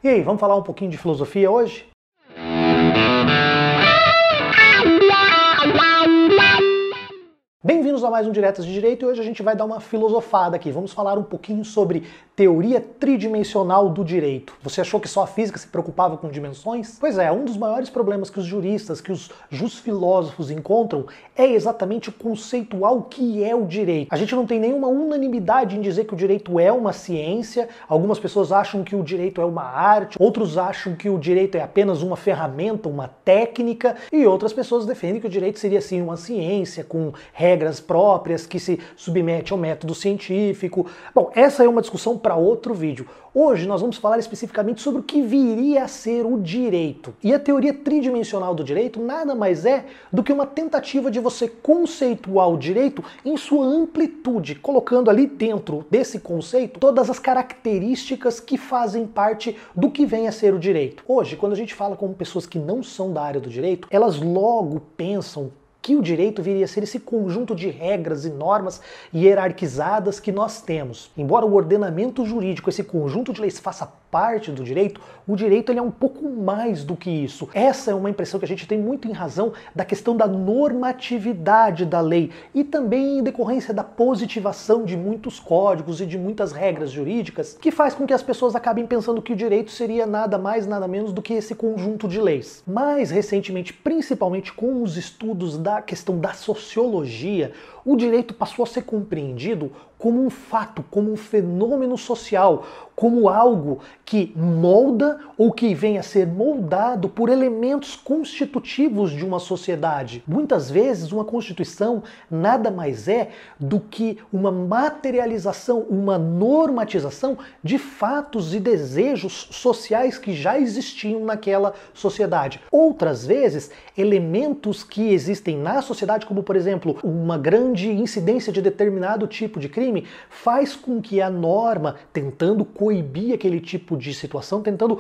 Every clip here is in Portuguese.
E aí, vamos falar um pouquinho de filosofia hoje? Bem-vindos a mais um Diretas de Direito e hoje a gente vai dar uma filosofada aqui. Vamos falar um pouquinho sobre teoria tridimensional do direito. Você achou que só a física se preocupava com dimensões? Pois é, um dos maiores problemas que os juristas, que os jusfilósofos encontram é exatamente conceitual o que é o direito. A gente não tem nenhuma unanimidade em dizer que o direito é uma ciência. Algumas pessoas acham que o direito é uma arte, outros acham que o direito é apenas uma ferramenta, uma técnica, e outras pessoas defendem que o direito seria sim uma ciência com regras próprias, que se submete ao método científico. Bom, essa é uma discussão para outro vídeo. Hoje nós vamos falar especificamente sobre o que viria a ser o direito. E a teoria tridimensional do direito nada mais é do que uma tentativa de você conceituar o direito em sua amplitude, colocando ali dentro desse conceito todas as características que fazem parte do que vem a ser o direito. Hoje, quando a gente fala com pessoas que não são da área do direito, elas logo pensam que o direito viria a ser esse conjunto de regras e normas hierarquizadas que nós temos. Embora o ordenamento jurídico, esse conjunto de leis, faça parte do direito, o direito ele é um pouco mais do que isso. Essa é uma impressão que a gente tem muito em razão da questão da normatividade da lei e também em decorrência da positivação de muitos códigos e de muitas regras jurídicas, que faz com que as pessoas acabem pensando que o direito seria nada mais, nada menos do que esse conjunto de leis. Mais recentemente, principalmente com os estudos da questão da sociologia, o direito passou a ser compreendido como um fato, como um fenômeno social, como algo que molda ou que vem a ser moldado por elementos constitutivos de uma sociedade. Muitas vezes uma constituição nada mais é do que uma materialização, uma normatização de fatos e desejos sociais que já existiam naquela sociedade. Outras vezes, elementos que existem na sociedade, como por exemplo, uma grande incidência de determinado tipo de crime, faz com que a norma, tentando coibir aquele tipo de situação, tentando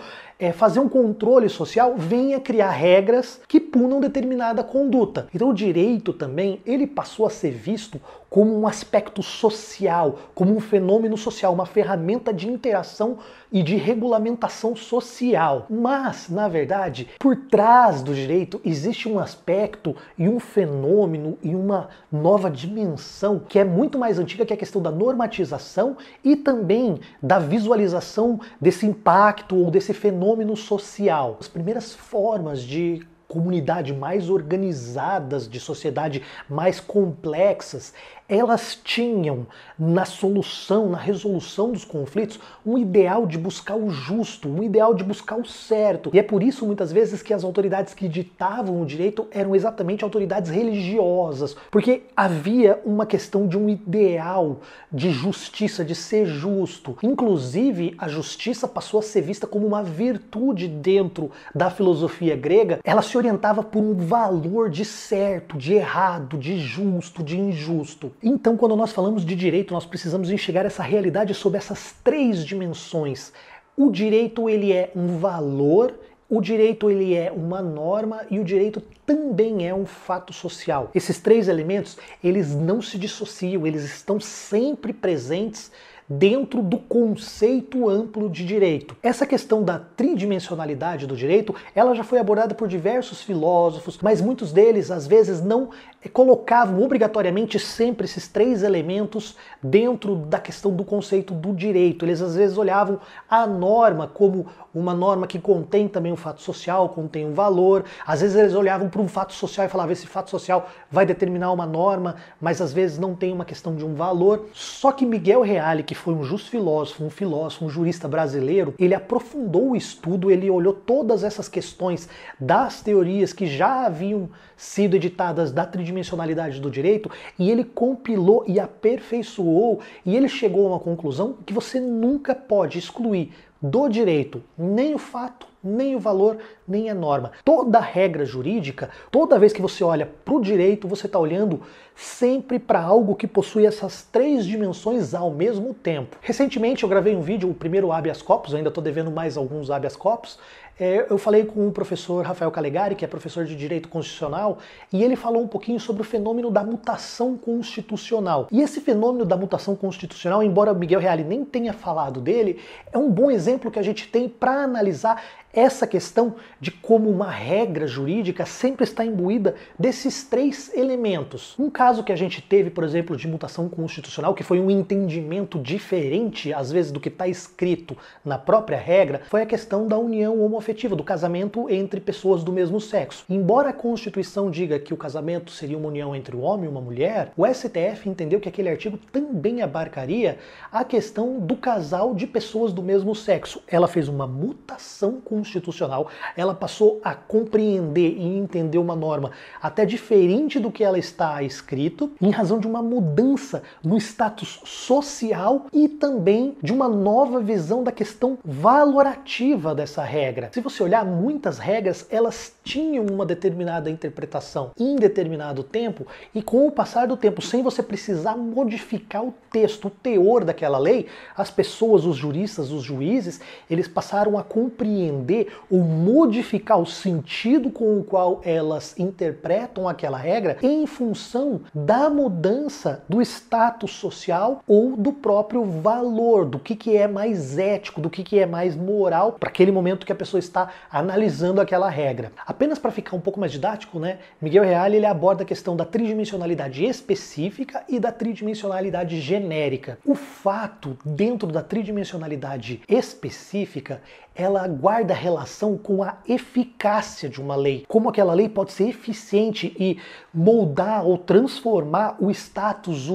fazer um controle social, venha criar regras que punam determinada conduta. Então o direito também, ele passou a ser visto como um aspecto social, como um fenômeno social, uma ferramenta de interação e de regulamentação social. Mas, na verdade, por trás do direito existe um aspecto e um fenômeno e uma nova dimensão que é muito mais antiga, que é a questão da normatização e também da visualização desse impacto ou desse fenômeno social. As primeiras formas de comunidade mais organizadas, de sociedade mais complexas, elas tinham na solução, na resolução dos conflitos, um ideal de buscar o justo, um ideal de buscar o certo. E é por isso, muitas vezes, que as autoridades que ditavam o direito eram exatamente autoridades religiosas, porque havia uma questão de um ideal de justiça, de ser justo. Inclusive, a justiça passou a ser vista como uma virtude dentro da filosofia grega. Ela se orientava por um valor de certo, de errado, de justo, de injusto. Então, quando nós falamos de direito, nós precisamos enxergar essa realidade sob essas três dimensões. O direito, ele é um valor, o direito, ele é uma norma e o direito também é um fato social. Esses três elementos, eles não se dissociam, eles estão sempre presentes dentro do conceito amplo de direito. Essa questão da tridimensionalidade do direito, ela já foi abordada por diversos filósofos, mas muitos deles, às vezes, não colocavam obrigatoriamente sempre esses três elementos dentro da questão do conceito do direito. Eles, às vezes, olhavam a norma como uma norma que contém também um fato social, contém um valor. Às vezes, eles olhavam para um fato social e falavam, esse fato social vai determinar uma norma, mas, às vezes, não tem uma questão de um valor. Só que Miguel Reale, que foi um jusfilósofo, um jurista brasileiro, ele aprofundou o estudo, ele olhou todas essas questões das teorias que já haviam sido editadas da tridimensionalidade do direito e ele compilou e aperfeiçoou e ele chegou a uma conclusão que você nunca pode excluir do direito nem o fato, nem o valor, nem a norma. Toda regra jurídica, toda vez que você olha para o direito, você está olhando sempre para algo que possui essas três dimensões ao mesmo tempo. Recentemente eu gravei um vídeo, o primeiro habeas corpus, ainda estou devendo mais alguns habeas corpus. Eu falei com o professor Rafael Calegari, que é professor de Direito Constitucional, e ele falou um pouquinho sobre o fenômeno da mutação constitucional. E esse fenômeno da mutação constitucional, embora Miguel Reale nem tenha falado dele, é um bom exemplo que a gente tem para analisar essa questão de como uma regra jurídica sempre está imbuída desses três elementos. Um caso que a gente teve, por exemplo, de mutação constitucional, que foi um entendimento diferente, às vezes, do que está escrito na própria regra, foi a questão da união homoafetiva, do casamento entre pessoas do mesmo sexo. Embora a Constituição diga que o casamento seria uma união entre um homem e uma mulher, o STF entendeu que aquele artigo também abarcaria a questão do casal de pessoas do mesmo sexo. Ela fez uma mutação constitucional, ela passou a compreender e entender uma norma até diferente do que ela está escrito, em razão de uma mudança no status social e também de uma nova visão da questão valorativa dessa regra. Se você olhar, muitas regras, elas tinham uma determinada interpretação em determinado tempo, e com o passar do tempo, sem você precisar modificar o texto, o teor daquela lei, as pessoas, os juristas, os juízes, eles passaram a compreender ou modificar o sentido com o qual elas interpretam aquela regra em função da mudança do status social ou do próprio valor, do que é mais ético, do que é mais moral para aquele momento que a pessoa está analisando aquela regra. Apenas para ficar um pouco mais didático, né, Miguel Reale ele aborda a questão da tridimensionalidade específica e da tridimensionalidade genérica. O fato dentro da tridimensionalidade específica, ela guarda relação com a eficácia de uma lei. Como aquela lei pode ser eficiente e moldar ou transformar o status,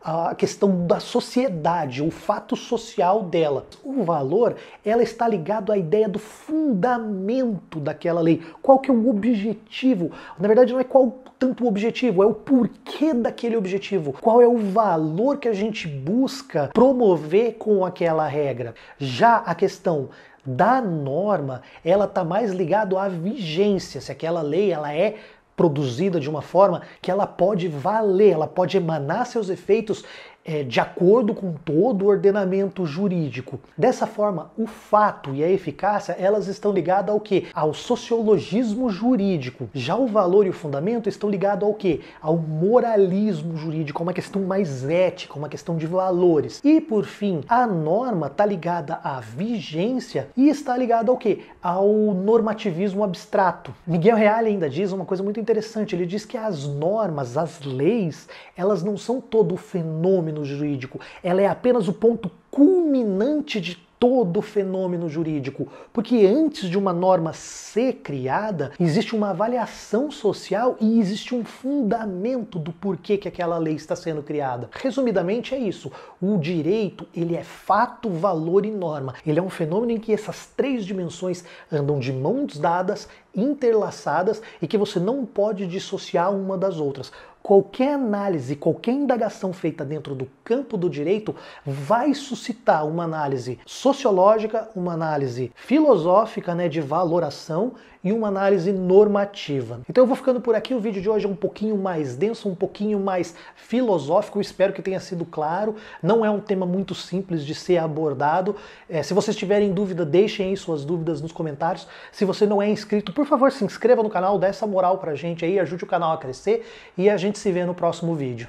a questão da sociedade, o fato social dela. O valor, ela está ligado à ideia do fundamento daquela lei. Qual que é o objetivo? Na verdade, não é qual tanto o objetivo, é o porquê daquele objetivo. Qual é o valor que a gente busca promover com aquela regra. Já a questão da norma, ela está mais ligado à vigência, se aquela lei ela é produzida de uma forma que ela pode valer, ela pode emanar seus efeitos de acordo com todo o ordenamento jurídico. Dessa forma, o fato e a eficácia, elas estão ligadas ao quê? Ao sociologismo jurídico. Já o valor e o fundamento estão ligados ao quê? Ao moralismo jurídico, uma questão mais ética, uma questão de valores. E, por fim, a norma está ligada à vigência e está ligada ao quê? Ao normativismo abstrato. Miguel Reale ainda diz uma coisa muito interessante, ele diz que as normas, as leis, elas não são todo o fenômeno jurídico, ela é apenas o ponto culminante de todo o fenômeno jurídico, porque antes de uma norma ser criada, existe uma avaliação social e existe um fundamento do porquê que aquela lei está sendo criada. Resumidamente é isso, o direito ele é fato, valor e norma. Ele é um fenômeno em que essas três dimensões andam de mãos dadas, interlaçadas e que você não pode dissociar uma das outras. Qualquer análise, qualquer indagação feita dentro do campo do direito vai suscitar uma análise sociológica, uma análise filosófica, né, de valoração e uma análise normativa. Então eu vou ficando por aqui, o vídeo de hoje é um pouquinho mais denso, um pouquinho mais filosófico, eu espero que tenha sido claro, não é um tema muito simples de ser abordado. Se vocês tiverem dúvida, deixem aí suas dúvidas nos comentários. Se você não é inscrito, por favor, se inscreva no canal, dá essa moral pra gente aí, ajude o canal a crescer e a gente se vê no próximo vídeo.